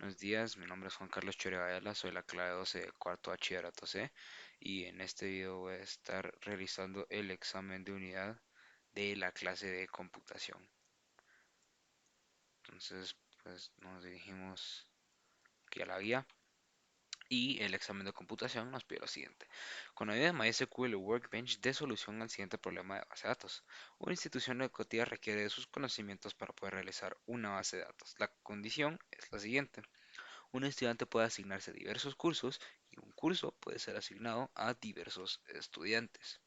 Buenos días, mi nombre es Juan Carlos Chorevayala, soy la clave 12 del cuarto bachillerato C y en este video voy a estar realizando el examen de unidad de la clase de computación. Entonces, pues nos dirigimos aquí a la guía y el examen de computación nos pide lo siguiente. Con ayuda de MySQL Workbench dé solución al siguiente problema de base de datos. Una institución educativa requiere de sus conocimientos para poder realizar una base de datos. La condición es la siguiente. Un estudiante puede asignarse a diversos cursos y un curso puede ser asignado a diversos estudiantes.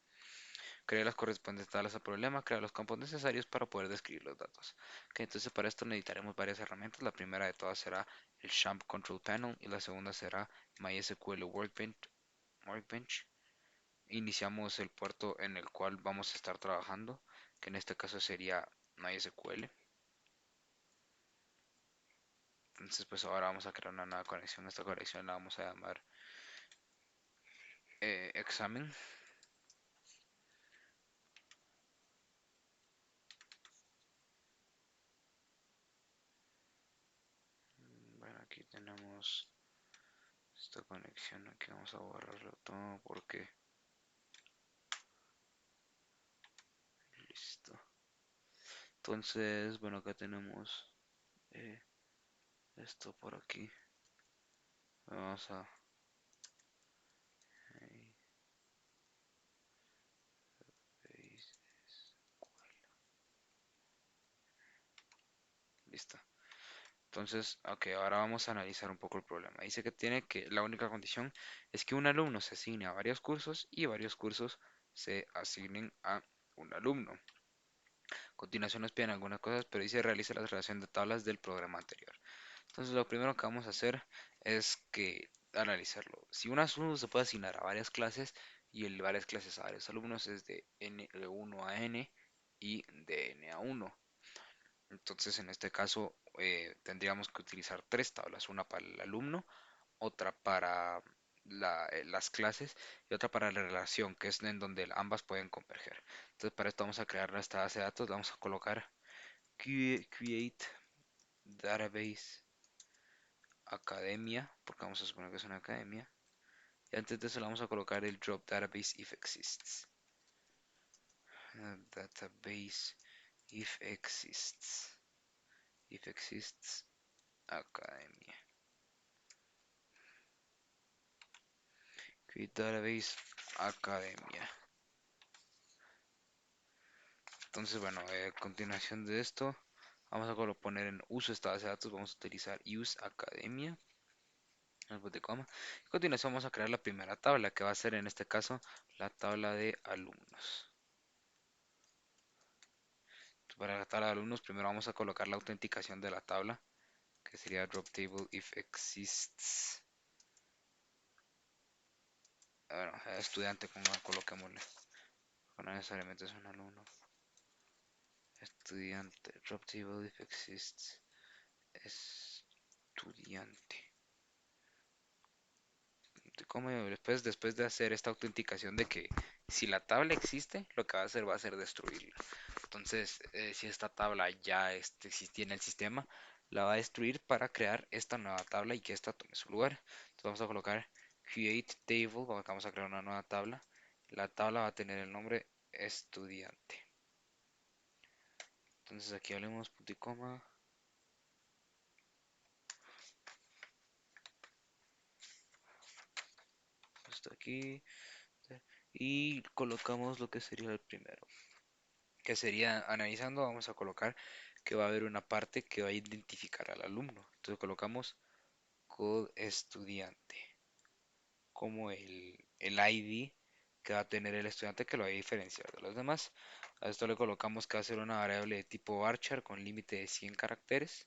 Crea las correspondientes tablas al problema, crea los campos necesarios para poder describir los datos. Ok, entonces para esto necesitaremos varias herramientas. La primera de todas será el XAMPP Control Panel y la segunda será MySQL Workbench. Iniciamos el puerto en el cual vamos a estar trabajando, que en este caso sería MySQL. Entonces pues ahora vamos a crear una nueva conexión. Esta conexión la vamos a llamar examen. Bueno, aquí tenemos esta conexión. Aquí vamos a borrarlo todo porque listo. Entonces, bueno, acá tenemos eh, esto por aquí. Vamos a ahí, veis, listo. Entonces, ok, ahora vamos a analizar un poco el problema. Dice que la única condición es que un alumno se asigne a varios cursos y varios cursos se asignen a un alumno. A continuación nos piden algunas cosas, pero dice realiza la relación de tablas del programa anterior. Entonces lo primero que vamos a hacer es que analizarlo. Si un asunto se puede asignar a varias clases y el varias clases a varios alumnos es de N1 a N y de N a 1. Entonces en este caso tendríamos que utilizar tres tablas, una para el alumno, otra para las clases y otra para la relación, que es en donde ambas pueden converger. Entonces para esto vamos a crear nuestra base de datos, vamos a colocar create database academia, porque vamos a suponer que es una academia. Y antes de eso le vamos a colocar el drop database if exists. Database if exists. If exists academia. Create database academia. Entonces, bueno, a continuación de esto, vamos a poner en uso esta base de datos. Vamos a utilizar use academia. Después de coma. A continuación vamos a crear la primera tabla, que va a ser en este caso la tabla de alumnos. Para la tabla de alumnos, primero vamos a colocar la autenticación de la tabla, que sería drop table if exists. Bueno, estudiante, como coloquémosle. No necesariamente es un alumno. Estudiante, drop table if exists. Estudiante. Como después de hacer esta autenticación de que si la tabla existe, lo que va a hacer destruirla. Entonces, si esta tabla ya existía en el sistema, la va a destruir para crear esta nueva tabla y que esta tome su lugar. Entonces vamos a colocar create table, vamos a crear una nueva tabla. La tabla va a tener el nombre estudiante. Entonces aquí hablemos punto y coma. Esto aquí. Y colocamos lo que sería el primero. Que sería analizando, vamos a colocar que va a haber una parte que va a identificar al alumno. Entonces colocamos code estudiante como el ID que va a tener el estudiante que lo va a diferenciar de los demás. A esto le colocamos que va a ser una variable de tipo varchar con límite de 100 caracteres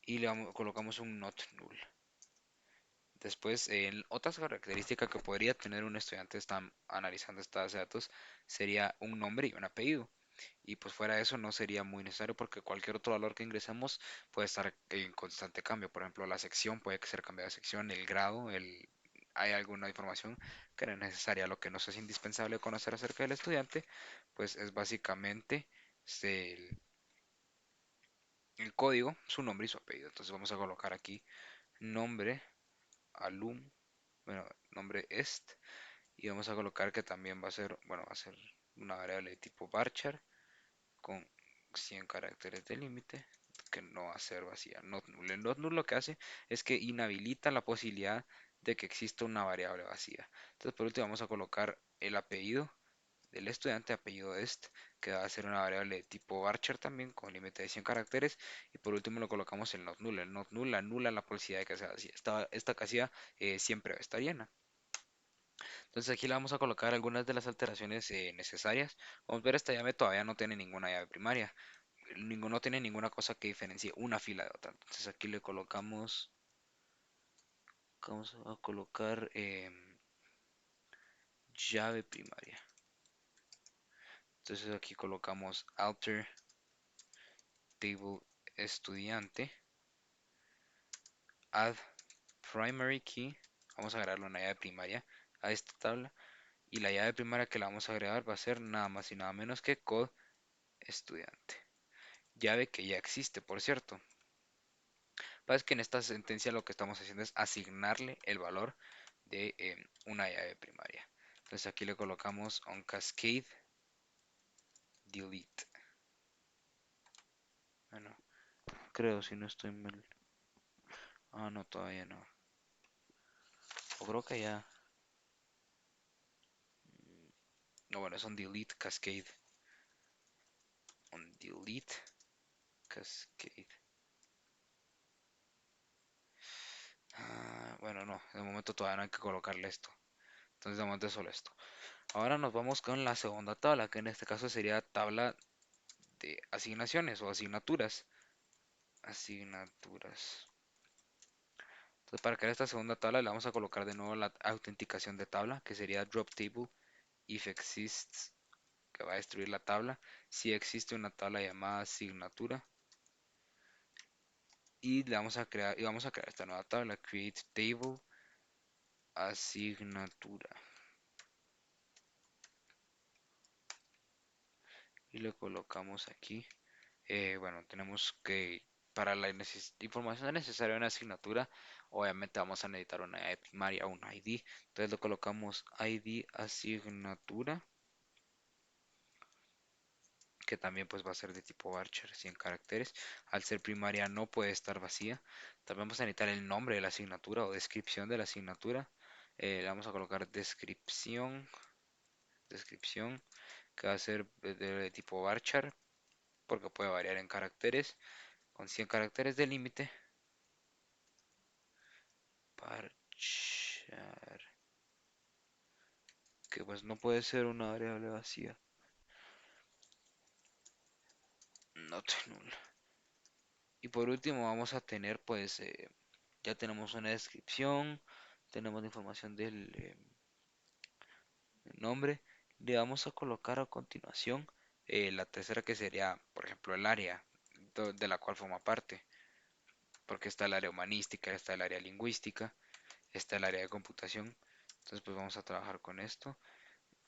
y colocamos un not null. Después, otra característica que podría tener un estudiante está analizando esta base de datos sería un nombre y un apellido. Y pues fuera de eso no sería muy necesario porque cualquier otro valor que ingresemos puede estar en constante cambio. Por ejemplo, la sección puede ser cambiada de sección, el grado, hay alguna información que no es necesaria. Lo que nos es indispensable conocer acerca del estudiante, pues es básicamente el, el código, su nombre y su apellido. Entonces vamos a colocar aquí nombre alum, bueno, nombre est, y vamos a colocar que también va a ser, bueno, va a ser una variable de tipo varchar con 100 caracteres de límite que no va a ser vacía. Not null. El not null lo que hace es que inhabilita la posibilidad de que exista una variable vacía. Entonces por último vamos a colocar el apellido del estudiante, apellido est, que va a ser una variable de tipo varchar también con límite de 100 caracteres. Y por último lo colocamos el not null. El not null anula la posibilidad de que sea vacía. Esta casilla siempre va a estar llena. Entonces aquí le vamos a colocar algunas de las alteraciones necesarias. Vamos a ver, esta llave todavía no tiene ninguna llave primaria. Ninguno tiene ninguna cosa que diferencie una fila de otra. Entonces aquí le colocamos, vamos a colocar llave primaria. Entonces aquí colocamos alter table estudiante, add primary key. Vamos a agregarle una llave primaria a esta tabla. Y la llave primaria que la vamos a agregar va a ser nada más y nada menos que code estudiante. Llave que ya existe, por cierto. Pasa que en esta sentencia lo que estamos haciendo es asignarle el valor de una llave primaria. Entonces aquí le colocamos on cascade delete. Bueno, creo si no estoy mal. Ah, no, todavía no. O creo que ya. No, bueno, es on delete cascade. On delete cascade. Ah, bueno, no, de momento todavía no hay que colocarle esto. Entonces de momento es solo esto. Ahora nos vamos con la segunda tabla, que en este caso sería tabla de asignaciones o asignaturas. Asignaturas. Entonces para crear esta segunda tabla le vamos a colocar de nuevo la autenticación de tabla, que sería drop table if exists, que va a destruir la tabla, si existe una tabla llamada asignatura. Y le vamos a crear, esta nueva tabla, create table asignatura. Y le colocamos aquí. Bueno, tenemos que, para la información necesaria de una asignatura, obviamente vamos a necesitar una llave primaria, un ID. Entonces le colocamos ID asignatura, que también pues va a ser de tipo varchar, 100 caracteres. Al ser primaria no puede estar vacía. También vamos a necesitar el nombre de la asignatura o descripción de la asignatura. Le vamos a colocar descripción, que va a ser de tipo varchar, porque puede variar en caracteres, con 100 caracteres de límite. Varchar, que pues no puede ser una variable vacía. Not null. Y por último vamos a tener pues ya tenemos una descripción, tenemos la información del nombre. Le vamos a colocar a continuación la tercera, que sería por ejemplo el área de la cual forma parte, porque está el área humanística, está el área lingüística, está el área de computación. Entonces pues vamos a trabajar con esto,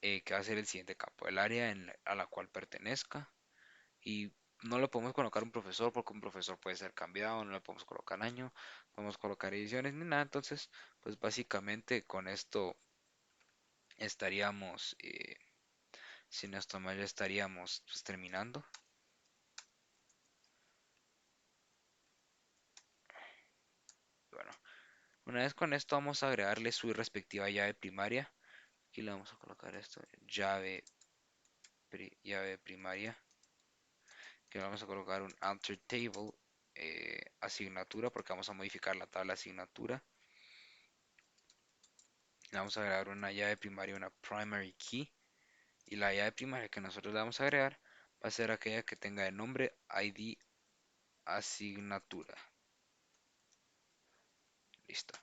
que va a ser el siguiente campo, el área a la cual pertenezca. Y no le podemos colocar un profesor porque un profesor puede ser cambiado, no le podemos colocar año, no podemos colocar ediciones ni nada. Entonces pues básicamente con esto estaríamos, si no está mal, ya estaríamos pues terminando. Bueno, una vez con esto vamos a agregarle su respectiva llave primaria. Aquí le vamos a colocar esto, llave primaria, que le vamos a colocar un alter table asignatura, porque vamos a modificar la tabla asignatura. Le vamos a agregar una llave primaria, una primary key, y la llave primaria que nosotros le vamos a agregar va a ser aquella que tenga de nombre ID asignatura. Listo.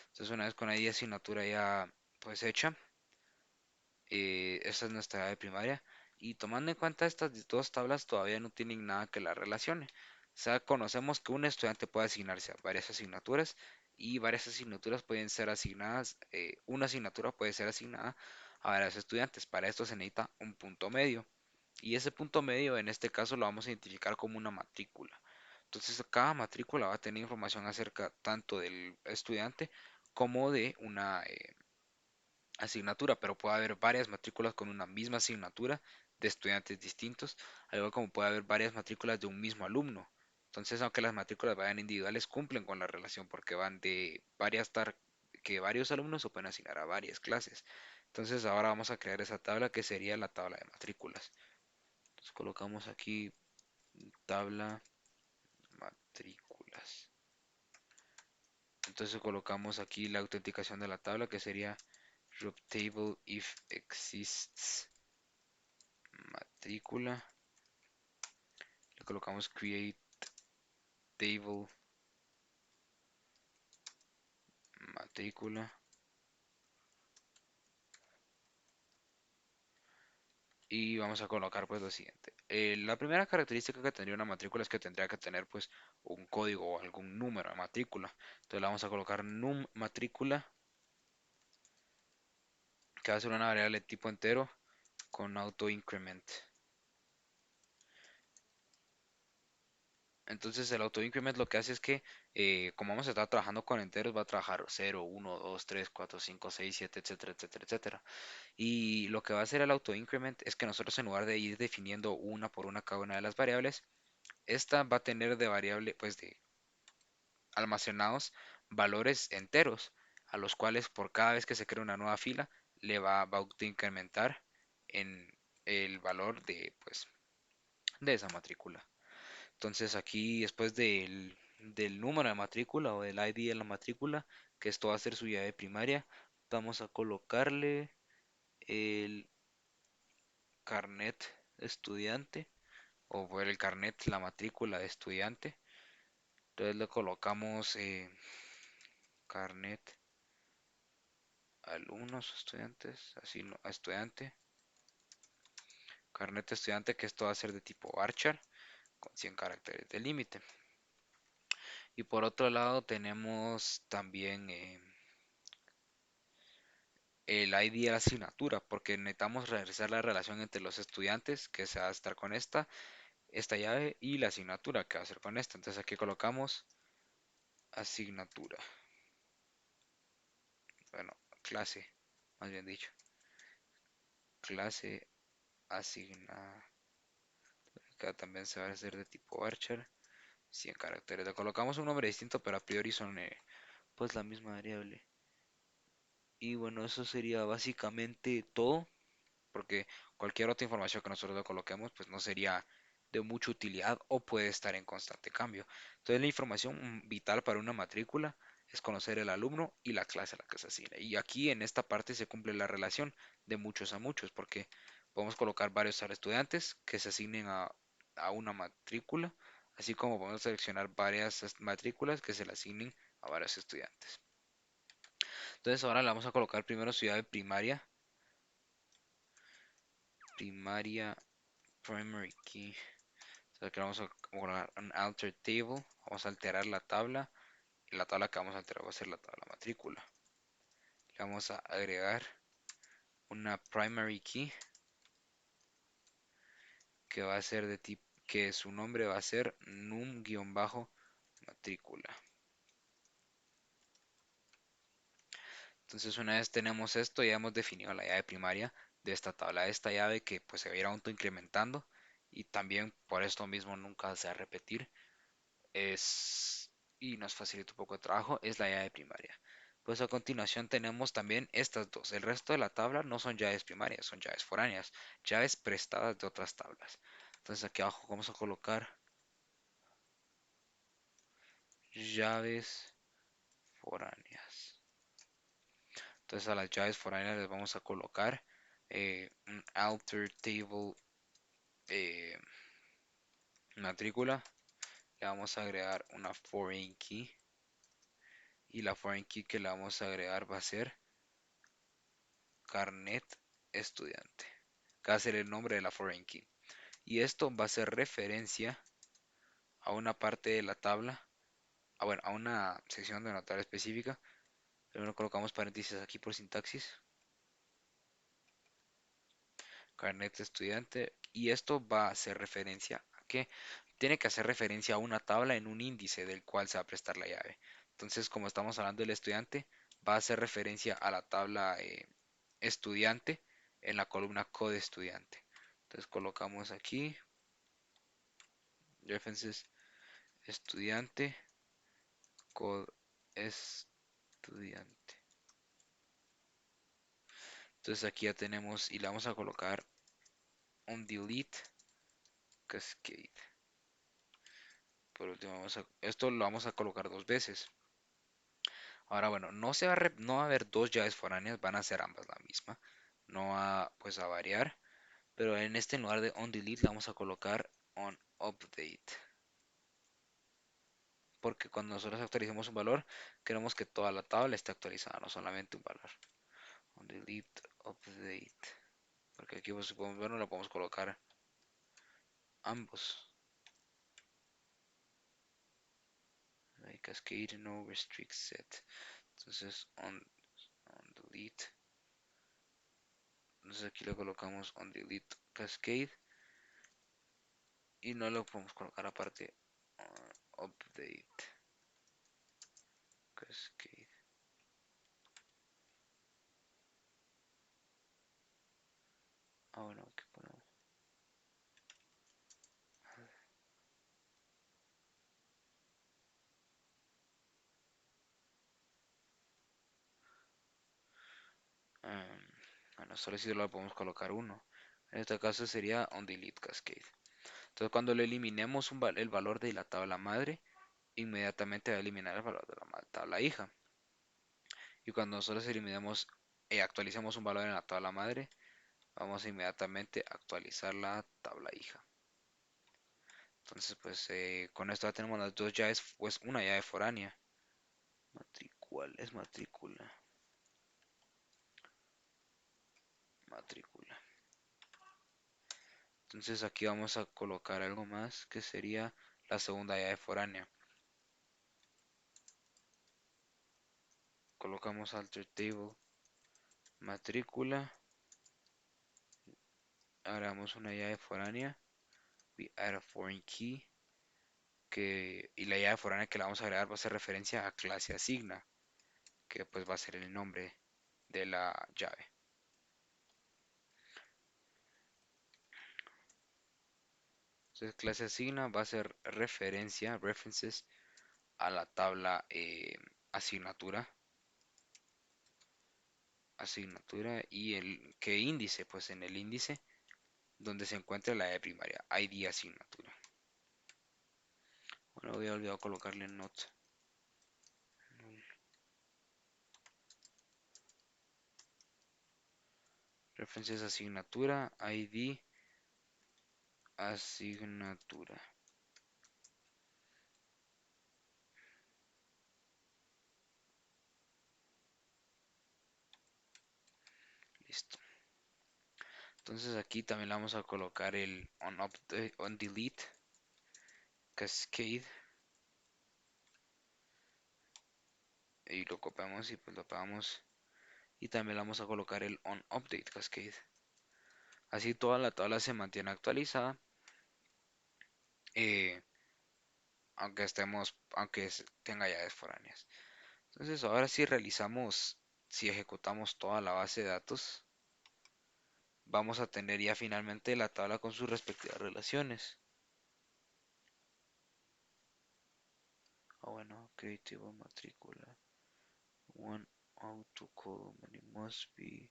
Entonces una vez con ID asignatura ya pues hecha, esta es nuestra llave primaria. Y tomando en cuenta estas dos tablas todavía no tienen nada que la relacione. O sea, conocemos que un estudiante puede asignarse a varias asignaturas y varias asignaturas pueden ser asignadas, una asignatura puede ser asignada a varios estudiantes. Para esto se necesita un punto medio. Y ese punto medio en este caso lo vamos a identificar como una matrícula. Entonces cada matrícula va a tener información acerca tanto del estudiante como de una asignatura, pero puede haber varias matrículas con una misma asignatura de estudiantes distintos, al igual como puede haber varias matrículas de un mismo alumno. Entonces, aunque las matrículas vayan individuales, cumplen con la relación porque van de que varios alumnos se pueden asignar a varias clases. Entonces, ahora vamos a crear esa tabla que sería la tabla de matrículas. Entonces, colocamos aquí tabla matrículas. Entonces, colocamos aquí la autenticación de la tabla que sería root table if exists matrícula. Le colocamos create table matrícula. Y vamos a colocar pues lo siguiente. La primera característica que tendría una matrícula es que tendría que tener pues un código o algún número de matrícula. Entonces le vamos a colocar num matrícula, que va a ser una variable de tipo entero con auto increment. Entonces el auto increment lo que hace es que como vamos a estar trabajando con enteros, va a trabajar 0, 1, 2, 3, 4, 5, 6, 7, etcétera, etcétera, etcétera. Y lo que va a hacer el auto increment es que nosotros en lugar de ir definiendo una por una cada una de las variables, esta va a tener de variable, pues de almacenados valores enteros, a los cuales por cada vez que se crea una nueva fila, va a auto incrementar en el valor de, pues, de esa matrícula. Entonces aquí después del número de matrícula o del ID de la matrícula, que esto va a ser su llave primaria, vamos a colocarle el carnet estudiante o por el carnet la matrícula de estudiante. Entonces le colocamos carnet alumnos, estudiantes, así no, a estudiante, carnet estudiante que esto va a ser de tipo varchar con 100 caracteres de límite. Y por otro lado tenemos también el ID de la asignatura, porque necesitamos realizar la relación entre los estudiantes, que se va a estar con esta llave, y la asignatura, que va a ser con esta. Entonces aquí colocamos asignatura, bueno, clase, más bien dicho, clase asignada. Acá también se va a hacer de tipo varchar, 100 caracteres. Le colocamos un nombre distinto, pero a priori son pues la misma variable. Y bueno, eso sería básicamente todo, porque cualquier otra información que nosotros le coloquemos, pues no sería de mucha utilidad o puede estar en constante cambio. Entonces la información vital para una matrícula es conocer el alumno y la clase a la que se asigna. Y aquí en esta parte se cumple la relación de muchos a muchos, porque podemos colocar varios estudiantes que se asignen a una matrícula, así como podemos seleccionar varias matrículas que se le asignen a varios estudiantes. Entonces ahora le vamos a colocar primero ciudad de primaria, primaria, primary key. Entonces aquí vamos a colocar un alter table, vamos a alterar la tabla, y la tabla que vamos a alterar va a ser la tabla matrícula. Le vamos a agregar una primary key que va a ser de tipo, que su nombre va a ser num-matrícula. Entonces una vez tenemos esto, ya hemos definido la llave primaria de esta tabla. Esta llave que pues se va a ir autoincrementando y también por esto mismo nunca se va a repetir es, y nos facilita un poco de trabajo, es la llave primaria. Pues a continuación tenemos también estas dos. El resto de la tabla no son llaves primarias, son llaves foráneas, llaves prestadas de otras tablas. Entonces aquí abajo vamos a colocar llaves foráneas. Entonces a las llaves foráneas les vamos a colocar un alter table eh, matrícula. Le vamos a agregar una foreign key. Y la foreign key que le vamos a agregar va a ser carnet estudiante, que va a ser el nombre de la foreign key. Y esto va a ser referencia a una parte de la tabla, bueno, a una sección de notar específica. Primero colocamos paréntesis aquí por sintaxis, carnet estudiante, y esto va a hacer referencia a qué? tiene que hacer referencia a una tabla en un índice del cual se va a prestar la llave. Entonces, como estamos hablando del estudiante, va a hacer referencia a la tabla estudiante en la columna code estudiante. Entonces colocamos aquí references estudiante, code estudiante. Entonces aquí ya tenemos y le vamos a colocar un delete cascade. Por último, esto lo vamos a colocar dos veces. Ahora, bueno, no va a haber dos llaves foráneas, van a ser ambas la misma. No va pues a variar, pero en este en lugar de on delete le vamos a colocar on update. Porque cuando nosotros actualicemos un valor, queremos que toda la tabla esté actualizada, no solamente un valor. On delete, update. Porque aquí pues, si podemos ver, no le podemos colocar ambos. Cascade no restrict set. Entonces on delete. Entonces aquí le colocamos on delete cascade. Y no lo podemos colocar aparte update cascade. Ah, bueno, aquí ponemos. Bueno, solo si lo podemos colocar uno. En este caso sería on delete cascade. Entonces cuando le eliminemos el valor de la tabla madre, inmediatamente va a eliminar el valor de la tabla hija. Y cuando nosotros eliminemos y actualicemos un valor en la tabla madre, vamos a inmediatamente actualizar la tabla hija. Entonces, pues con esto ya tenemos las dos llaves, pues una llave foránea. Matricula, es matrícula. Matrícula. Entonces aquí vamos a colocar algo más que sería la segunda llave foránea. Colocamos alter table matrícula. Agregamos una llave foránea. We add a foreign key. Y la llave foránea que le vamos a agregar va a hacer referencia a clase asigna, que pues va a ser el nombre de la llave. Entonces clase asigna va a hacer referencia, references a la tabla asignatura. Asignatura y el que índice, pues en el índice donde se encuentra la de primaria, ID asignatura. Bueno, había olvidado colocarle not. Referencias asignatura, ID asignatura. Listo. Entonces aquí también le vamos a colocar el on delete cascade y lo copiamos y pues lo pegamos y también le vamos a colocar el on update cascade. Así toda la tabla se mantiene actualizada, eh, aunque tenga llaves foráneas. Entonces ahora si ejecutamos toda la base de datos, vamos a tener ya finalmente la tabla con sus respectivas relaciones. Ah, bueno, create table matrícula. One auto column and it must be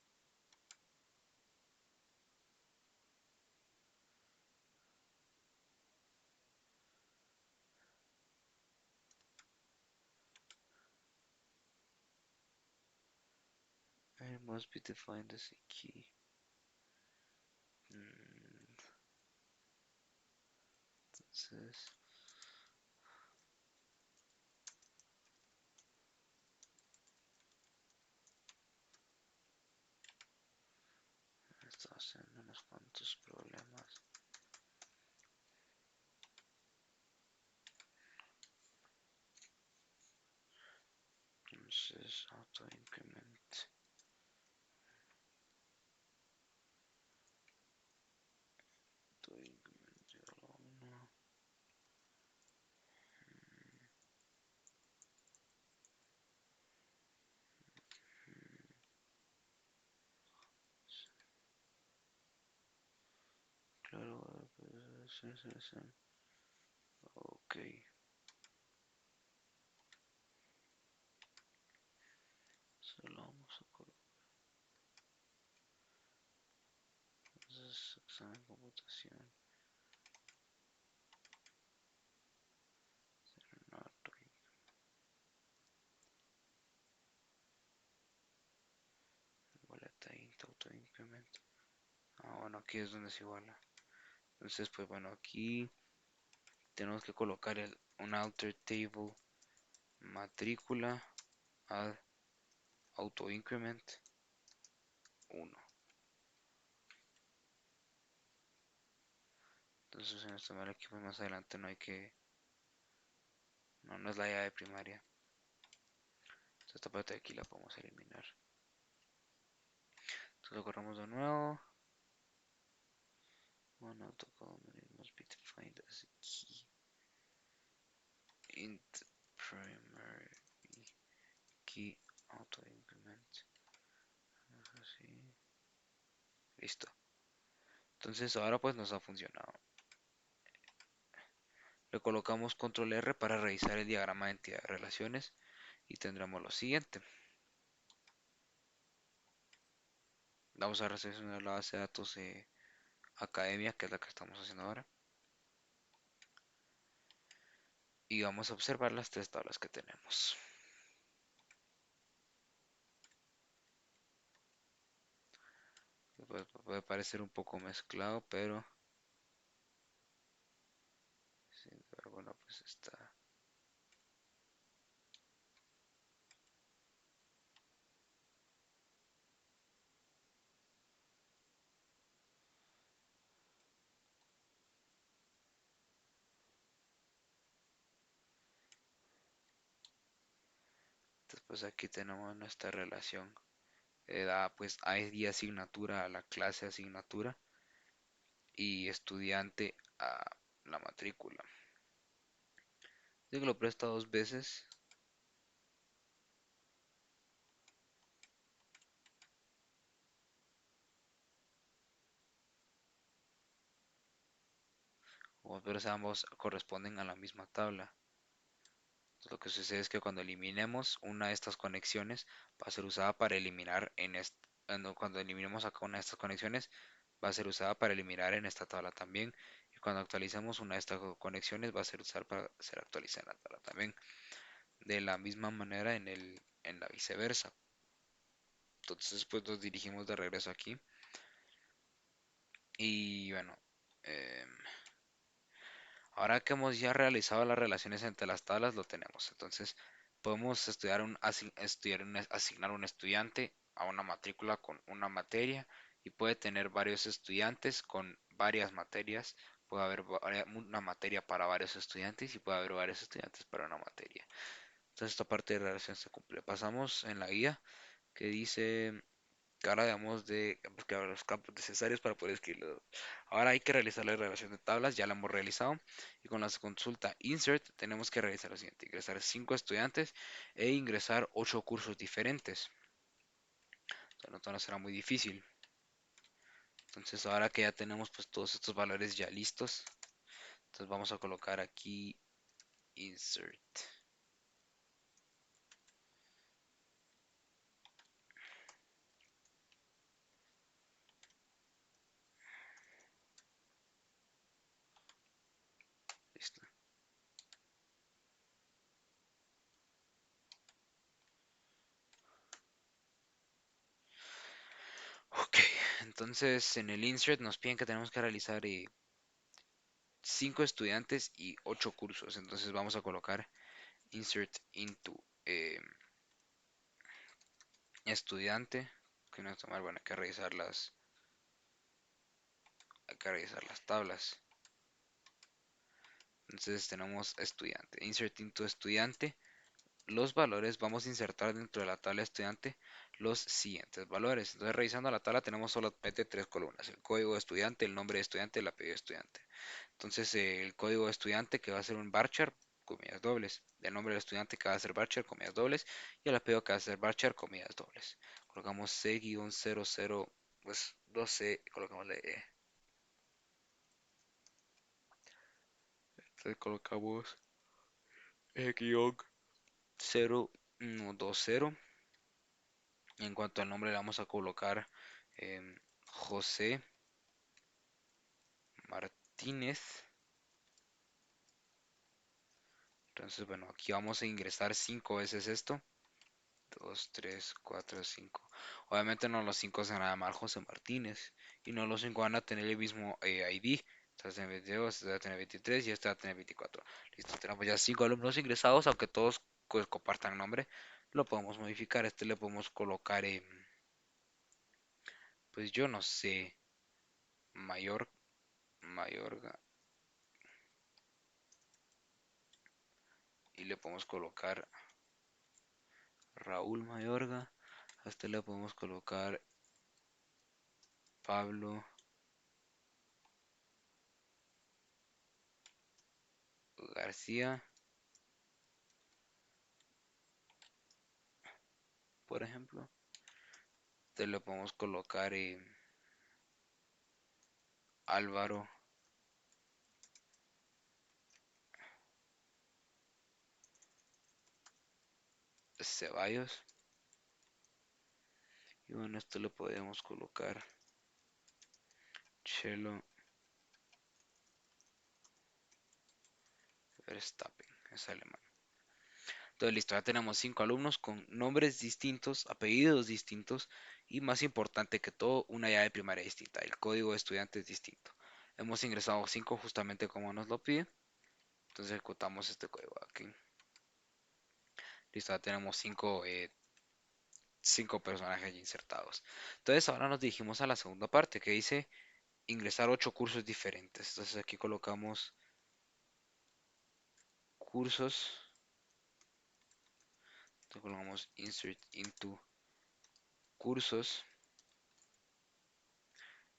defined as a key. Entonces, está haciendo unos cuantos problemas. Entonces, auto increment. Auto increment 0, 1. Ok. Solo vamos a colocar. Entonces, examen de computación. Renato, igualeta int auto increment. Ah, bueno, aquí es donde se iguala. Entonces, pues bueno, aquí tenemos que colocar un alter table matrícula add auto increment 1. Entonces en este mal aquí pues más adelante no hay que, no es la llave primaria. Entonces, esta parte de aquí la podemos eliminar. Entonces lo corremos de nuevo. One auto column must be defined as a key. Int primary key auto increment. Así. Listo. Entonces ahora pues nos ha funcionado. Le colocamos control R para revisar el diagrama de entidad de relaciones y tendremos lo siguiente. Vamos a recepcionar la base de datos academia, que es la que estamos haciendo ahora. Y vamos a observar las tres tablas que tenemos. Puede parecer un poco mezclado, pero sin duda alguna pues está. Después aquí tenemos nuestra relación. Da pues ID asignatura a la clase asignatura y estudiante a la matrícula. Si lo presta dos veces, pero ambos corresponden a la misma tabla. Entonces, lo que sucede es que cuando eliminemos una de estas conexiones va a ser usada para eliminar cuando eliminemos acá una de estas conexiones va a ser usada para eliminar en esta tabla también, y cuando actualicemos una de estas conexiones va a ser usada para ser actualizada en la tabla también, de la misma manera en la viceversa. Entonces pues nos dirigimos de regreso aquí y bueno, em, ahora que hemos ya realizado las relaciones entre las tablas, lo tenemos. Entonces, podemos asignar un estudiante a una matrícula con una materia y puede tener varios estudiantes con varias materias. Puede haber una materia para varios estudiantes y puede haber varios estudiantes para una materia. Entonces, esta parte de relación se cumple. Pasamos en la guía que dice que ahora debemos de buscar los campos necesarios para poder escribirlo. Ahora hay que realizar la relación de tablas, ya la hemos realizado. Y con la consulta insert tenemos que realizar lo siguiente: ingresar 5 estudiantes e ingresar 8 cursos diferentes. Entonces, no será muy difícil. Entonces ahora que ya tenemos pues todos estos valores ya listos, entonces vamos a colocar aquí insert. Listo. Ok, entonces en el insert nos piden que tenemos que realizar 5 estudiantes y 8 cursos. Entonces vamos a colocar insert into estudiante, que no está mal. Bueno, hay que revisar las tablas. Entonces tenemos estudiante, insert into estudiante. Los valores vamos a insertar dentro de la tabla estudiante los siguientes valores. Entonces revisando la tabla tenemos solamente tres columnas: el código de estudiante, el nombre de estudiante, el apellido de estudiante. Entonces el código de estudiante, que va a ser un varchar, comillas dobles; el nombre del estudiante, que va a ser varchar, comillas dobles; y el apellido, que va a ser varchar, comillas dobles. Colocamos C-00, pues 12, colocamos Entonces colocamos guión 0120. En cuanto al nombre le vamos a colocar José Martínez. Entonces, bueno, aquí vamos a ingresar 5 veces esto. 2, 3, 4, 5. Obviamente no los 5 se van a llamar José Martínez. Y no los 5 van a tener el mismo ID. Este va a tener 22, este va a tener 23 y este va a tener 24. Listo, tenemos ya 5 alumnos ingresados, aunque todos pues, compartan nombre. Lo podemos modificar. Este le podemos colocar, pues yo no sé, Mayor, Mayorga. Y le podemos colocar Raúl Mayorga. A este le podemos colocar Pablo García, por ejemplo. Te le podemos colocar Álvaro Ceballos. Y bueno, esto le podemos colocar Chelo Verstappen, es alemán. Entonces, listo, ya tenemos 5 alumnos con nombres distintos, apellidos distintos y más importante que todo, una llave primaria distinta. El código de estudiante es distinto. Hemos ingresado 5 justamente como nos lo pide. Entonces ejecutamos este código aquí. Listo, ya tenemos 5 personajes insertados. Entonces ahora nos dirigimos a la segunda parte que dice ingresar 8 cursos diferentes. Entonces aquí colocamos cursos. Entonces colocamos insert into cursos.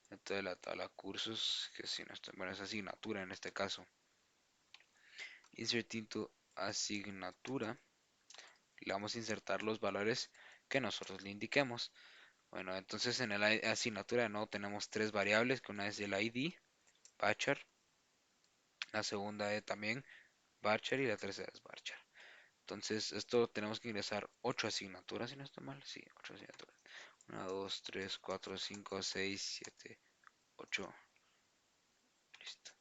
Dentro de la tabla cursos, que si no está, bueno, es asignatura en este caso. Insert into asignatura. Le vamos a insertar los valores que nosotros le indiquemos. Bueno, entonces en la asignatura de nuevo tenemos 3 variables, que una es el ID, Bachar, la segunda es también Bachar y la tercera es Bachar. Entonces esto tenemos que ingresar 8 asignaturas, si no está mal, sí, 8 asignaturas. 1, 2, 3, 4, 5, 6, 7, 8. Listo.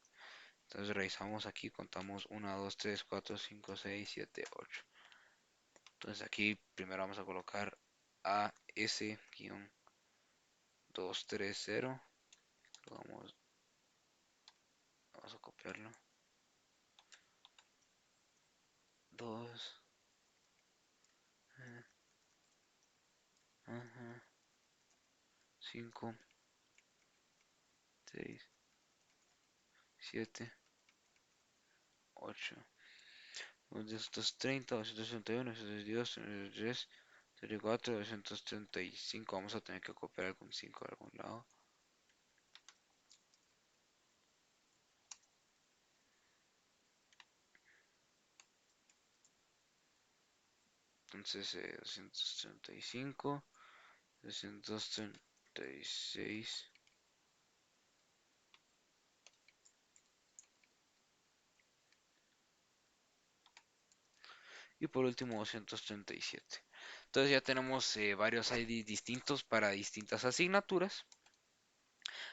Entonces revisamos aquí, contamos 1, 2, 3, 4, 5, 6, 7, 8. Entonces aquí primero vamos a colocar AS-230. Vamos, vamos a copiarlo. 2, 5, 6, 7, 8. 230, 261, 262, 263, 34, 235. Vamos a tener que copiar algún 5 de algún lado. Entonces 235, 236. Y por último 237. Entonces ya tenemos varios IDs distintos para distintas asignaturas.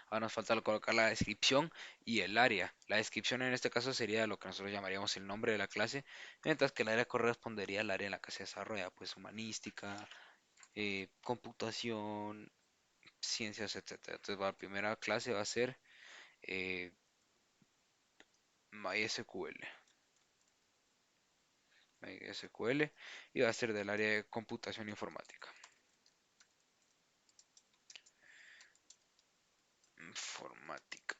Ahora nos falta colocar la descripción y el área. La descripción en este caso sería lo que nosotros llamaríamos el nombre de la clase, mientras que el área correspondería al área en la que se desarrolla, pues humanística, computación, ciencias, etcétera. Entonces la primera clase va a ser eh, MySQL. MySQL y va a ser del área de computación informática. Informática.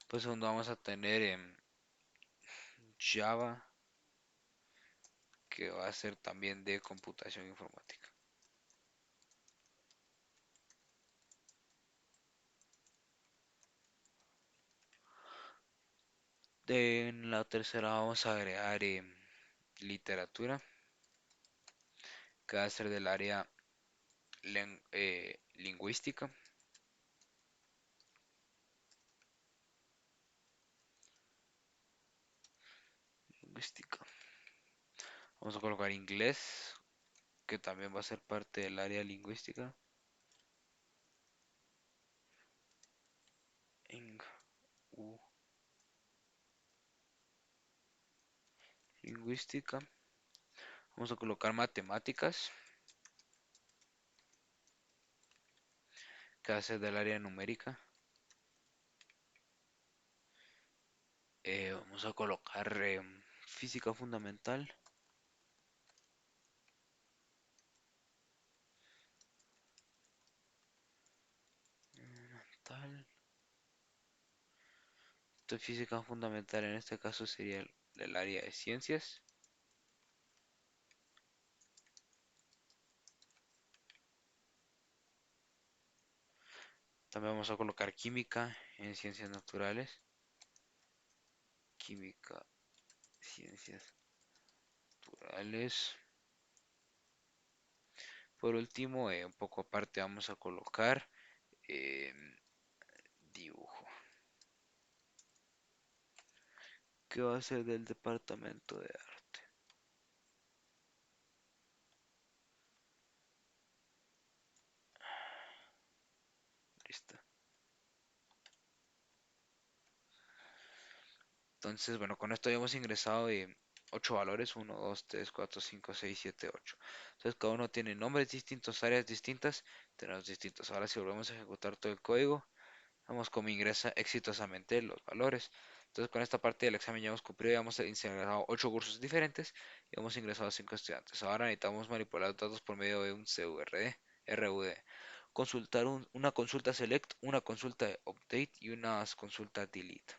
Pues segundo vamos a tener en Java, que va a ser también de computación informática. En la tercera vamos a agregar literatura, que va a ser del área lingüística. lingüística. Vamos a colocar inglés, que también va a ser parte del área lingüística. Ing, u, lingüística. Vamos a colocar matemáticas, que va a ser del área numérica. Vamos a colocar física fundamental. Tal. Entonces, física fundamental en este caso sería el área de ciencias. También vamos a colocar química en ciencias naturales. Química, ciencias naturales. Por último, un poco aparte vamos a colocar eh, dibujo, que va a ser del departamento de arte. Listo. Entonces, bueno, con esto ya hemos ingresado 8 valores, 1, 2, 3, 4, 5, 6, 7, 8. Entonces, cada uno tiene nombres distintos, áreas distintas, tenemos distintos. Ahora, si volvemos a ejecutar todo el código, vemos cómo ingresa exitosamente los valores. Entonces, con esta parte del examen ya hemos cumplido, ya hemos ingresado 8 cursos diferentes y hemos ingresado 5 estudiantes. Ahora necesitamos manipular los datos por medio de un RUD. Consultar una consulta select, una consulta update y una consulta delete.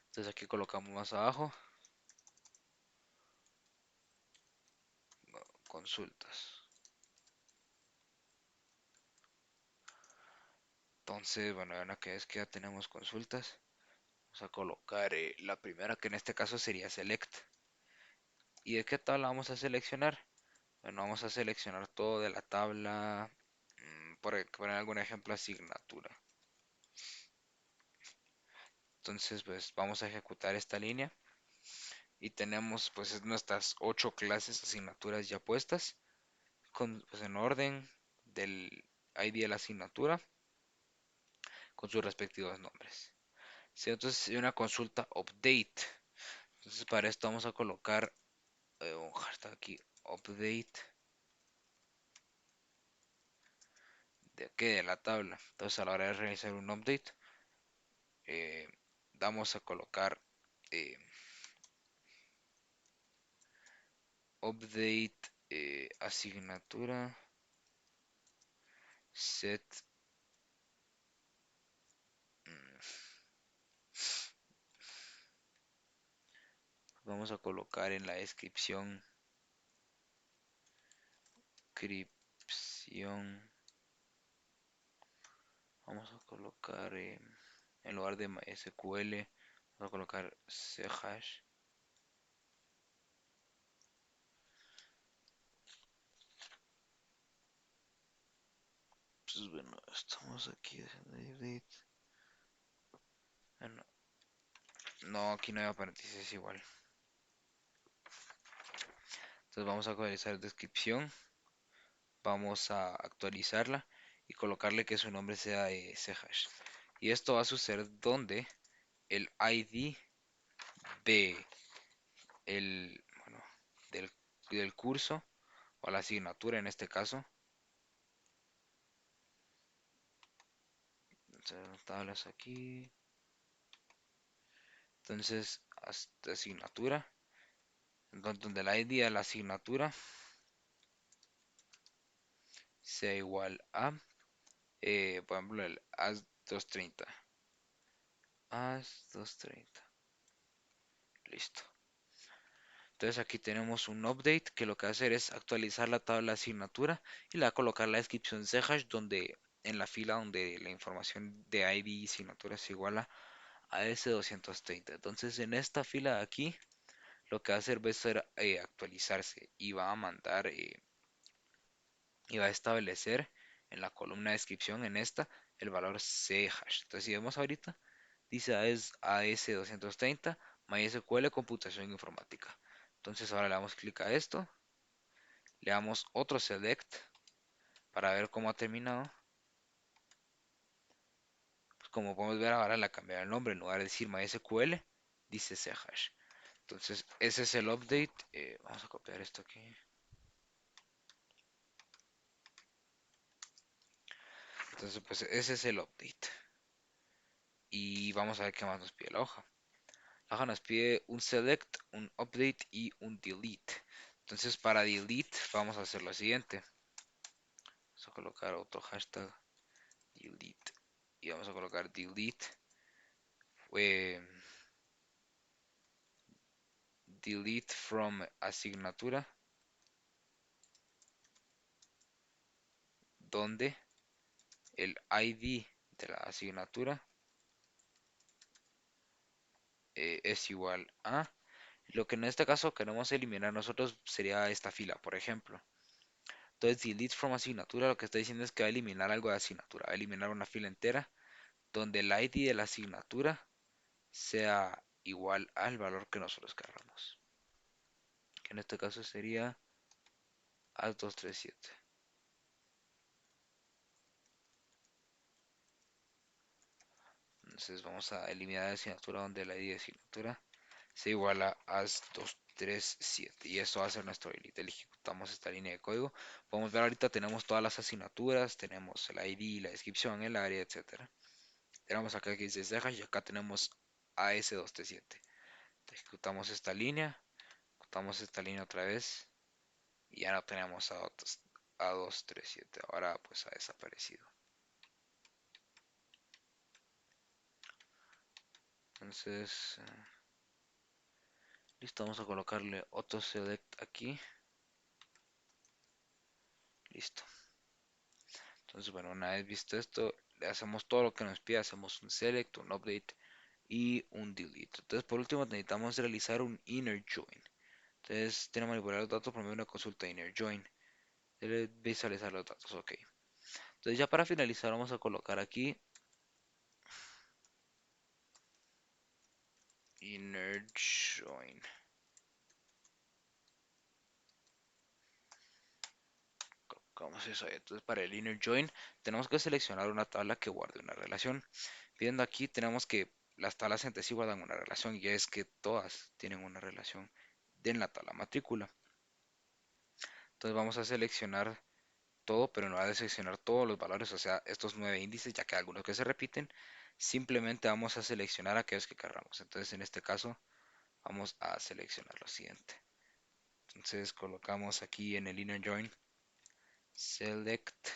Entonces aquí colocamos más abajo consultas. Entonces, bueno, una que es que ya tenemos consultas, vamos a colocar la primera que en este caso sería select. ¿Y de qué tabla vamos a seleccionar? Bueno, vamos a seleccionar todo de la tabla, por poner algún ejemplo, asignatura. Entonces, pues vamos a ejecutar esta línea y tenemos pues nuestras 8 clases, asignaturas ya puestas, pues, en orden del ID de la asignatura, con sus respectivos nombres. Sí, entonces hay una consulta update. Entonces para esto vamos a colocar un hashtag aquí, update, de aquí de la tabla. Entonces a la hora de realizar un update, eh, vamos a colocar eh, update asignatura set. mm, Vamos a colocar en la descripción descripción. Vamos a colocar en lugar de MySQL, vamos a colocar chash. Pues bueno, estamos aquí haciendo update. Bueno, no, aquí no hay paréntesis igual. Entonces vamos a actualizar descripción, vamos a actualizarla y colocarle que su nombre sea chash. Y esto va a suceder donde el ID de bueno, del, del curso o la asignatura en este caso. Entonces, tablas aquí. Entonces, hasta asignatura, donde el ID de la asignatura sea igual a, por ejemplo, el AS230. AS230. Listo. Entonces aquí tenemos un update que lo que va a hacer es actualizar la tabla de asignatura y le va a colocar la descripción chash donde en la fila donde la información de ID y asignatura es igual a AS230. Entonces en esta fila de aquí lo que va a hacer va a ser actualizarse y va a mandar y va a establecer en la columna de descripción en esta el valor chash. Entonces si vemos ahorita dice AS230 MySQL computación informática. Entonces ahora le damos clic a esto, le damos otro select para ver cómo ha terminado. Pues como podemos ver ahora le ha cambiado el nombre, en lugar de decir MySQL, dice Chash. Entonces ese es el update. Vamos a copiar esto aquí. Entonces pues ese es el update. Y vamos a ver qué más nos pide la hoja. La hoja nos pide un select, un update y un delete. Entonces para delete vamos a hacer lo siguiente. Vamos a colocar otro hashtag delete. Y vamos a colocar delete. eh, delete from asignatura. Donde el ID de la asignatura es igual a lo que en este caso queremos eliminar nosotros sería esta fila, por ejemplo. Entonces, delete from asignatura lo que está diciendo es que va a eliminar algo de asignatura, va a eliminar una fila entera donde el ID de la asignatura sea igual al valor que nosotros querramos. Que en este caso sería AS237. Entonces vamos a eliminar la asignatura donde el ID de asignatura sea igual a AS237 y eso va a ser nuestro delete. Ejecutamos esta línea de código. Podemos ver ahorita tenemos todas las asignaturas, tenemos el ID, la descripción, el área, etcétera. Tenemos acá que dice cejas y acá tenemos AS237. Ejecutamos esta línea, ejecutamos esta línea otra vez y ya no tenemos A237. Ahora pues ha desaparecido. Entonces, listo, vamos a colocarle otro select aquí. Listo. Entonces, bueno, una vez visto esto, le hacemos todo lo que nos pide, hacemos un select, un update y un delete. Entonces, por último, necesitamos realizar un inner join. Entonces, tiene que manipular los datos por medio de una consulta inner join. Debe visualizar los datos, ok. Entonces, ya para finalizar, vamos a colocar aquí inner join. Colocamos eso ahí. Entonces, para el inner join, tenemos que seleccionar una tabla que guarde una relación. Viendo aquí, tenemos que las tablas entre sí guardan una relación y es que todas tienen una relación en la tabla matrícula. Entonces vamos a seleccionar todo, pero no va a seleccionar todos los valores, o sea, estos 9 índices, ya que hay algunos que se repiten, simplemente vamos a seleccionar aquellos que querramos. Entonces en este caso vamos a seleccionar lo siguiente. Entonces colocamos aquí en el inner join select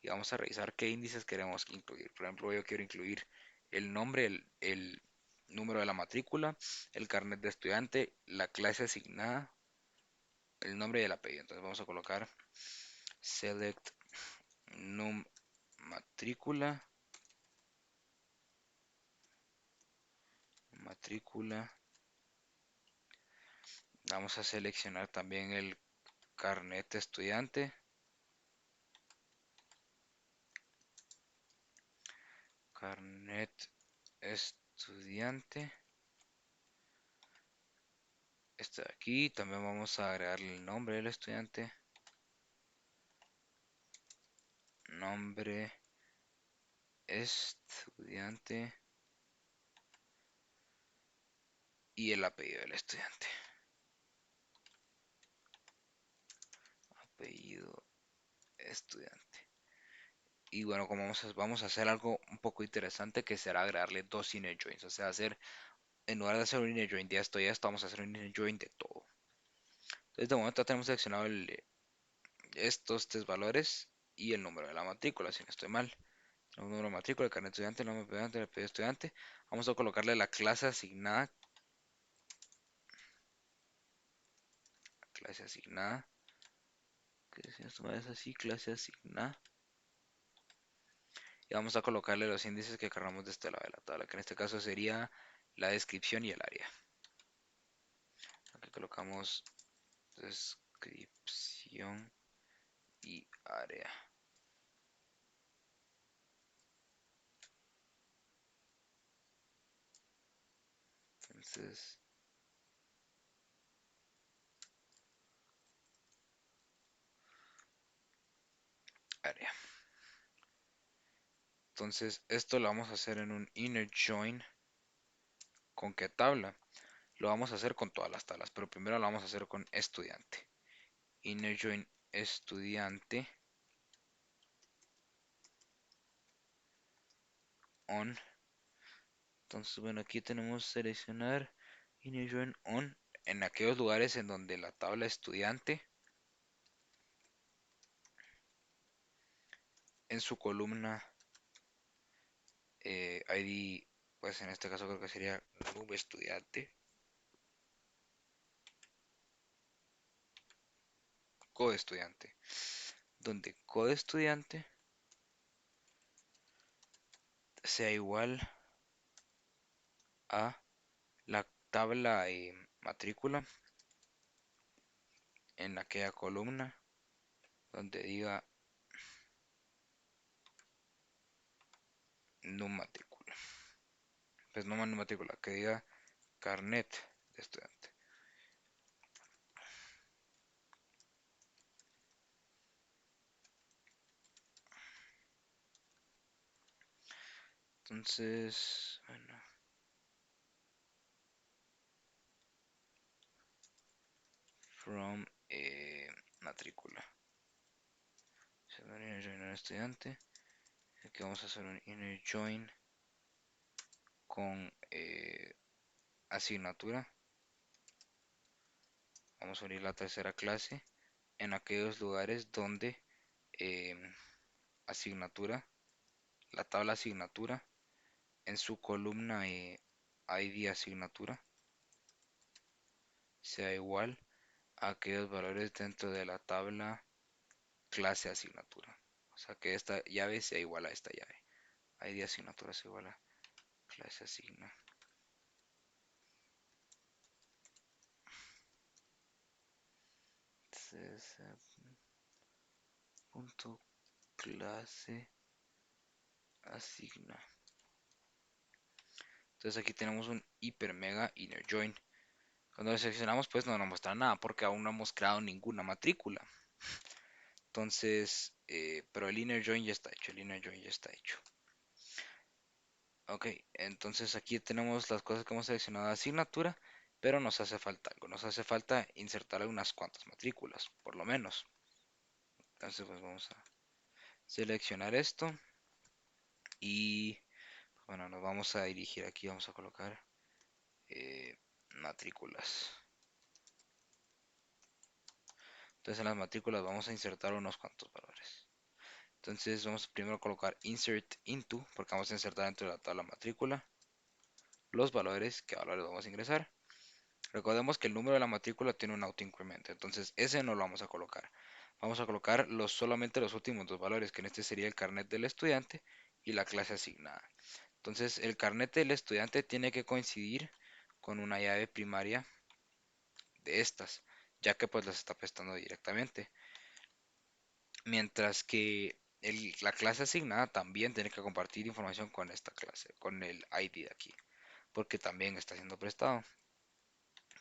y vamos a revisar qué índices queremos incluir. Por ejemplo, yo quiero incluir el nombre, el número de la matrícula, el carnet de estudiante, la clase asignada, el nombre y el apellido. Entonces vamos a colocar select num matrícula, matrícula. Vamos a seleccionar también el carnet de estudiante, carnet estudiante. Este de aquí, también vamos a agregarle el nombre del estudiante, nombre estudiante y el apellido del estudiante. Apellido estudiante. Y bueno, como vamos a hacer algo un poco interesante que será agregarle dos inner joins. O sea, en lugar de hacer un inner join de esto y esto, vamos a hacer un inner join de todo. Entonces de momento tenemos seleccionado estos tres valores y el número de la matrícula, si no estoy mal. El número de matrícula, el carnet de estudiante, el nombre de estudiante, el apellido de estudiante. Vamos a colocarle la clase asignada. Clase asignada. Que si esto es así, clase asignada. Y vamos a colocarle los índices que queramos de este lado de la tabla, que en este caso sería la descripción y el área. Aquí colocamos descripción y área. Entonces, área. Entonces, esto lo vamos a hacer en un inner join. ¿Con qué tabla? Lo vamos a hacer con todas las tablas, pero primero lo vamos a hacer con estudiante. Inner join estudiante on. Entonces, bueno, aquí tenemos seleccionar inner join on en aquellos lugares en donde la tabla estudiante en su columna ID, pues en este caso creo que sería nube estudiante, coestudiante, donde coestudiante sea igual a la tabla matrícula en aquella columna donde diga no matrícula. Pues no matrícula, que diga carnet de estudiante. Entonces, bueno, from matrícula. Inner join estudiante. Aquí vamos a hacer un inner join con asignatura. Vamos a unir la tercera clase en aquellos lugares donde eh, asignatura, la tabla asignatura, en su columna ID asignatura sea igual a aquellos valores dentro de la tabla clase asignatura. O sea que esta llave sea igual a esta llave. ID asignatura sea igual a clase asigna. Entonces, punto clase asigna. Entonces aquí tenemos un hiper mega inner join. Cuando lo seleccionamos pues no nos muestra nada porque aún no hemos creado ninguna matrícula. Entonces, pero el inner join ya está hecho, el inner join ya está hecho. Ok, entonces aquí tenemos las cosas que hemos seleccionado de asignatura, pero nos hace falta algo, nos hace falta insertar unas cuantas matrículas, por lo menos. Entonces pues vamos a seleccionar esto y bueno, nos vamos a dirigir aquí, vamos a colocar matrículas. Entonces en las matrículas vamos a insertar unos cuantos valores. Entonces vamos primero a colocar insert into, porque vamos a insertar dentro de la tabla matrícula los valores, qué valores vamos a ingresar. Recordemos que el número de la matrícula tiene un autoincremento, entonces ese no lo vamos a colocar. Vamos a colocar solamente los últimos dos valores, que en este sería el carnet del estudiante y la clase asignada. Entonces el carnet del estudiante tiene que coincidir con una llave primaria de estas, ya que pues las está prestando directamente. Mientras que la clase asignada también tiene que compartir información con esta clase, con el ID de aquí, porque también está siendo prestado.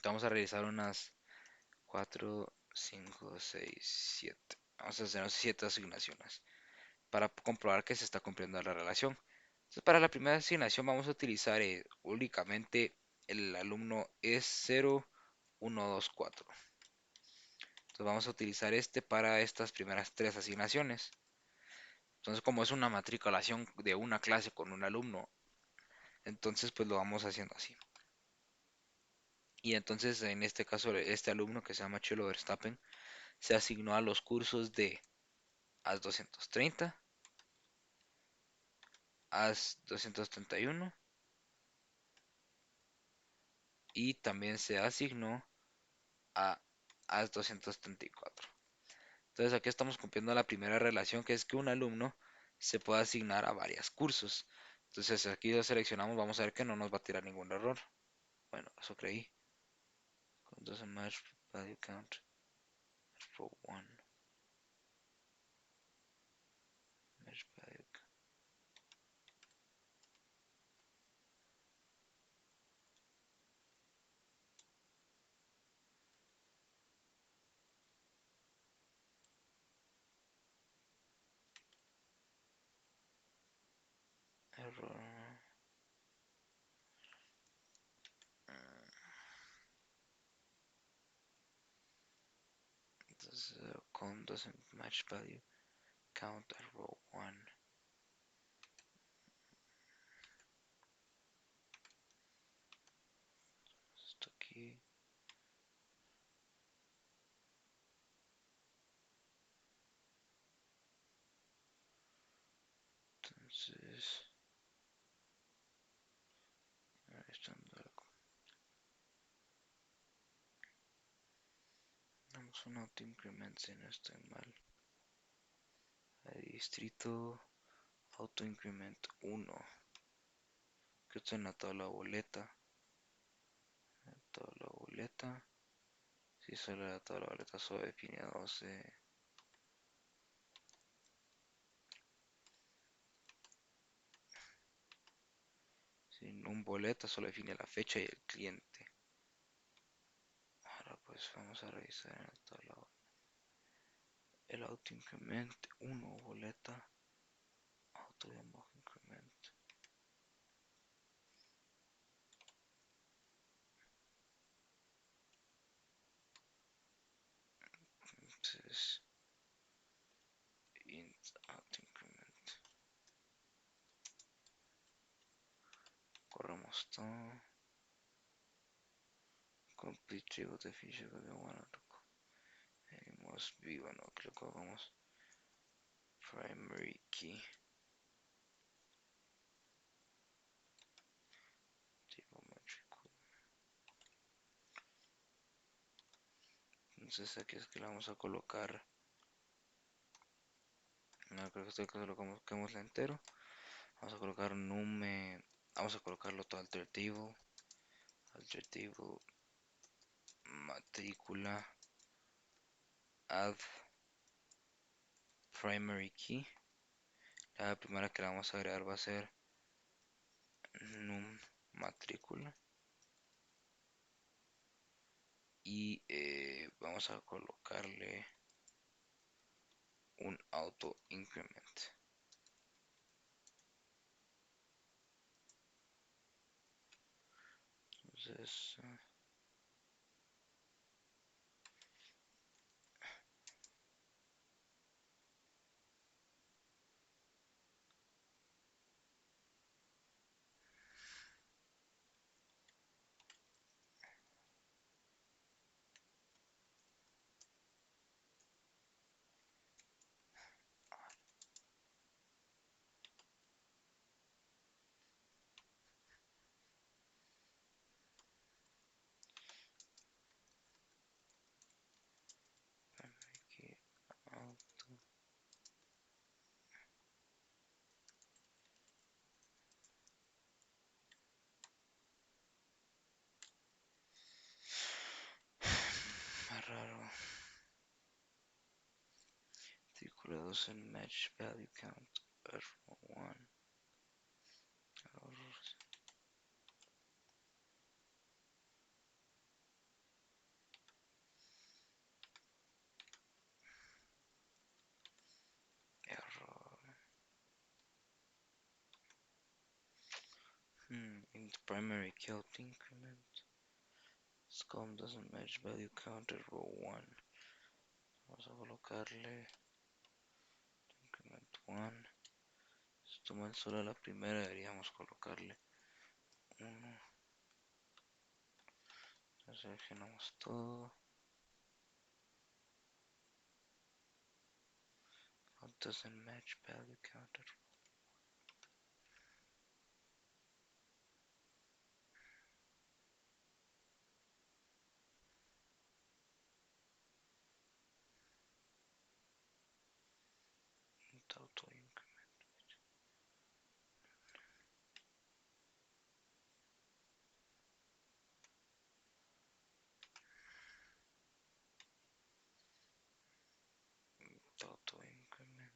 Vamos a realizar unas 4, 5, 6, 7. Vamos a hacer 7 asignaciones para comprobar que se está cumpliendo la relación. Entonces, para la primera asignación vamos a utilizar únicamente el alumno E0124. Entonces vamos a utilizar este para estas primeras tres asignaciones. Entonces, como es una matriculación de una clase con un alumno, entonces pues lo vamos haciendo así. Y entonces en este caso este alumno que se llama Chelo Verstappen se asignó a los cursos de AS 230, AS 231 y también se asignó a AS 234. Entonces aquí estamos cumpliendo la primera relación, que es que un alumno se puede asignar a varios cursos. Entonces aquí lo seleccionamos, vamos a ver que no nos va a tirar ningún error. Bueno, eso creí. Doesn't match value count for one. Match value. error. Entonces, con doesn't match value count at row 1. Esto aquí. Entonces, estando algo. Damos un auto increment si no estoy mal. Distrito auto increment 1. Que esto en la tabla boleta. La tabla boleta. Si sale la tabla boleta solo define 12. Sin un boleta solo define la fecha y el cliente. Ahora pues vamos a revisar en la tabla el auto increment 1 boleta auto increment. Entonces int auto increment. Corremos todo. Complete table definition of the one article. It must be, bueno, creo que hagamos primary key. Table matricule. Entonces aquí es que le vamos a colocar. No, creo que esto que lo coloquemos entero. Vamos a colocar nume. Vamos a colocarlo todo alter table. Alter table. Matrícula. Add primary key. La primera que le vamos a agregar va a ser num matrícula. Y vamos a colocarle un auto increment. Entonces aquí auto. Más raro. Matrícula 2 en match value count error 1. Error. In the primary count increment. Scom doesn't match value counter row 1. Vamos a colocarle increment 1. Si toma solo la primera, deberíamos colocarle 1. Seleccionamos todo. Doesn't match value counter. Auto increment. Auto increment.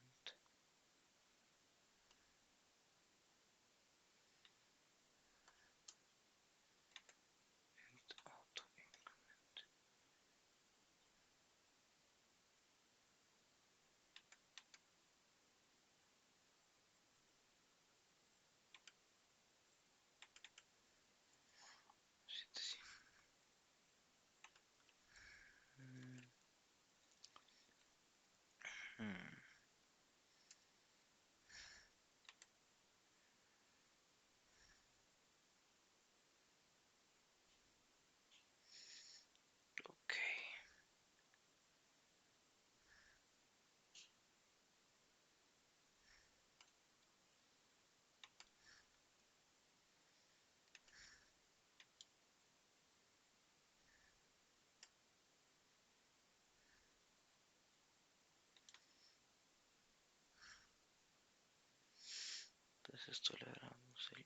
esto le damos el...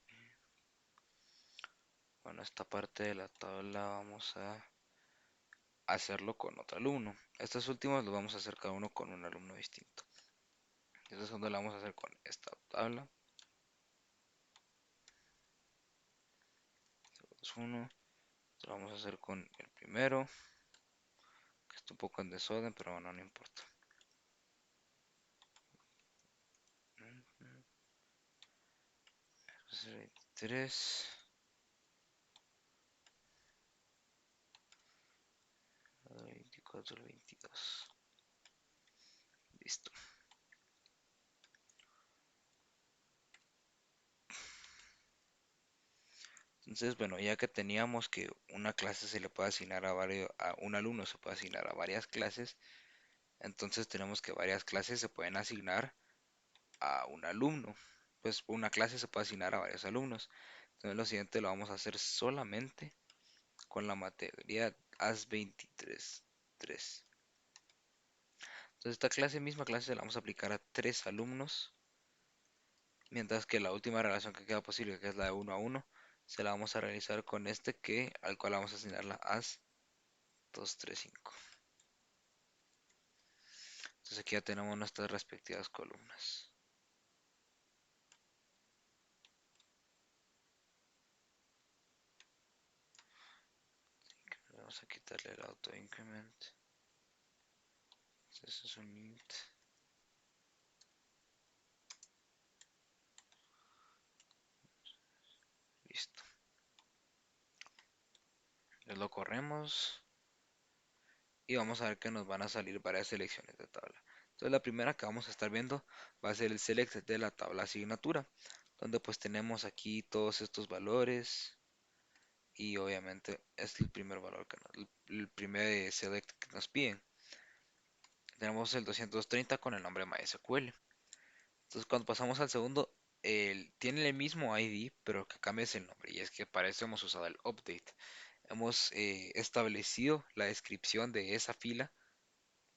Bueno, esta parte de la tabla vamos a hacerlo con otro alumno. Estos últimos los vamos a hacer cada uno con un alumno distinto. Esta segunda la vamos a hacer con esta tabla. 1. Lo vamos a hacer con el primero, que está un poco en desorden, pero bueno, no importa. 23. 24, 22. Listo. Entonces, bueno, ya que teníamos que una clase se le puede asignar a un alumno se puede asignar a varias clases, entonces tenemos que varias clases se pueden asignar a un alumno. Pues una clase se puede asignar a varios alumnos. Entonces lo siguiente lo vamos a hacer solamente con la materia AS23. 3. Entonces esta misma clase se la vamos a aplicar a 3 alumnos, mientras que la última relación que queda posible, que es la de 1 a 1, se la vamos a realizar con al cual vamos a asignar la AS235. Entonces aquí ya tenemos nuestras respectivas columnas. Vamos a quitarle el auto increment. Entonces es un int. Listo. Ya lo corremos y vamos a ver que nos van a salir varias selecciones de tabla. Entonces la primera que vamos a estar viendo va a ser el select de la tabla asignatura, donde pues tenemos aquí todos estos valores y obviamente es el primer valor el primer select que nos piden. Tenemos el 230 con el nombre MySQL. Entonces cuando pasamos al segundo, tiene el mismo ID, pero que cambia el nombre. Y es que para eso hemos usado el update. Hemos establecido la descripción de esa fila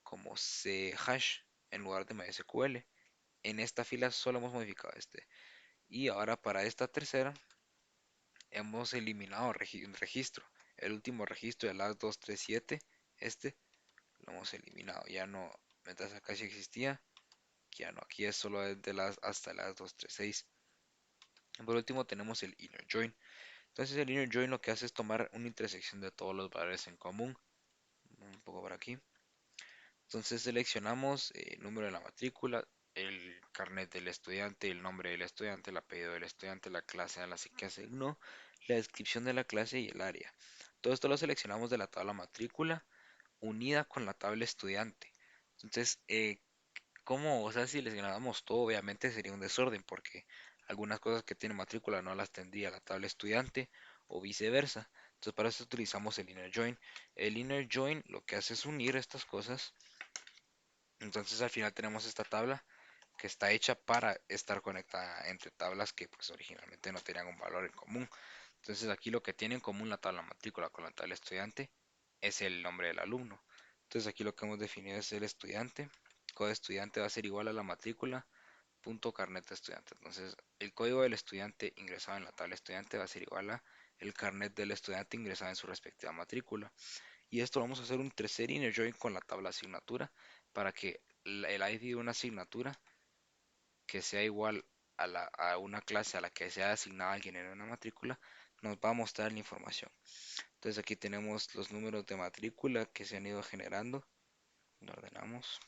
como hash en lugar de MySQL. En esta fila solo hemos modificado este. Y ahora para esta tercera hemos eliminado un registro. El último registro de las 237, este lo hemos eliminado. Ya no, mientras acá sí existía, ya no. Aquí es solo desde las hasta las 236. Por último tenemos el inner join. Entonces el inner join lo que hace es tomar una intersección de todos los valores en común. Un poco por aquí. Entonces seleccionamos el número de la matrícula, el carnet del estudiante, el nombre del estudiante, el apellido del estudiante, la clase a la que asignó, la descripción de la clase y el área. Todo esto lo seleccionamos de la tabla matrícula unida con la tabla estudiante. Entonces, ¿cómo? O sea, si les ganáramos todo, obviamente sería un desorden porque algunas cosas que tiene matrícula no las tendría la tabla estudiante o viceversa. Entonces, para eso utilizamos el inner join. El inner join lo que hace es unir estas cosas. Entonces, al final tenemos esta tabla que está hecha para estar conectada entre tablas que pues originalmente no tenían un valor en común. Entonces, aquí lo que tiene en común la tabla matrícula con la tabla estudiante es el nombre del alumno. Entonces, aquí lo que hemos definido es el estudiante. Código estudiante va a ser igual a la matrícula punto carnet de estudiante. Entonces, el código del estudiante ingresado en la tabla estudiante va a ser igual a el carnet del estudiante ingresado en su respectiva matrícula. Y esto vamos a hacer un tercer inner join con la tabla asignatura para que el ID de una asignatura que sea igual a una clase a la que sea asignada alguien en una matrícula nos va a mostrar la información. Entonces aquí tenemos los números de matrícula que se han ido generando. Lo ordenamos.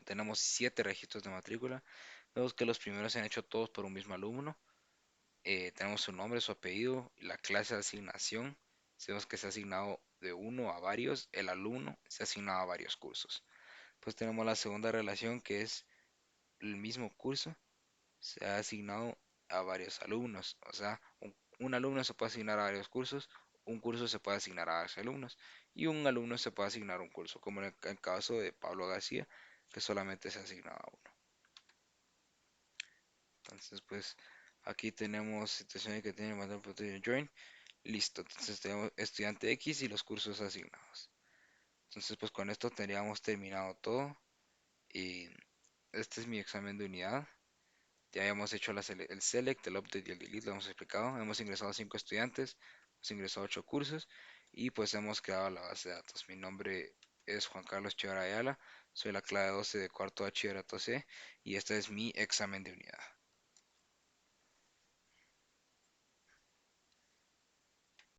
Tenemos 7 registros de matrícula. Vemos que los primeros se han hecho todos por un mismo alumno. Tenemos su nombre, su apellido, la clase de asignación. Vemos que se ha asignado de uno a varios. El alumno se ha asignado a varios cursos. Pues tenemos la segunda relación que es el mismo curso se ha asignado a varios alumnos. O sea, un alumno se puede asignar a varios cursos, un curso se puede asignar a varios alumnos y un alumno se puede asignar a un curso, como en el caso de Pablo García, que solamente se ha asignado a uno. Entonces, pues aquí tenemos situaciones que tienen más de join. Listo, entonces tenemos estudiante X y los cursos asignados. Entonces, pues con esto tendríamos terminado todo. Y este es mi examen de unidad. Ya habíamos hecho el select, el update y el delete, lo hemos explicado. Hemos ingresado 5 estudiantes, hemos ingresado 8 cursos y pues hemos creado la base de datos. Mi nombre es Juan Carlos Chivar Ayala, soy la clave 12 de cuarto bachillerato C y este es mi examen de unidad.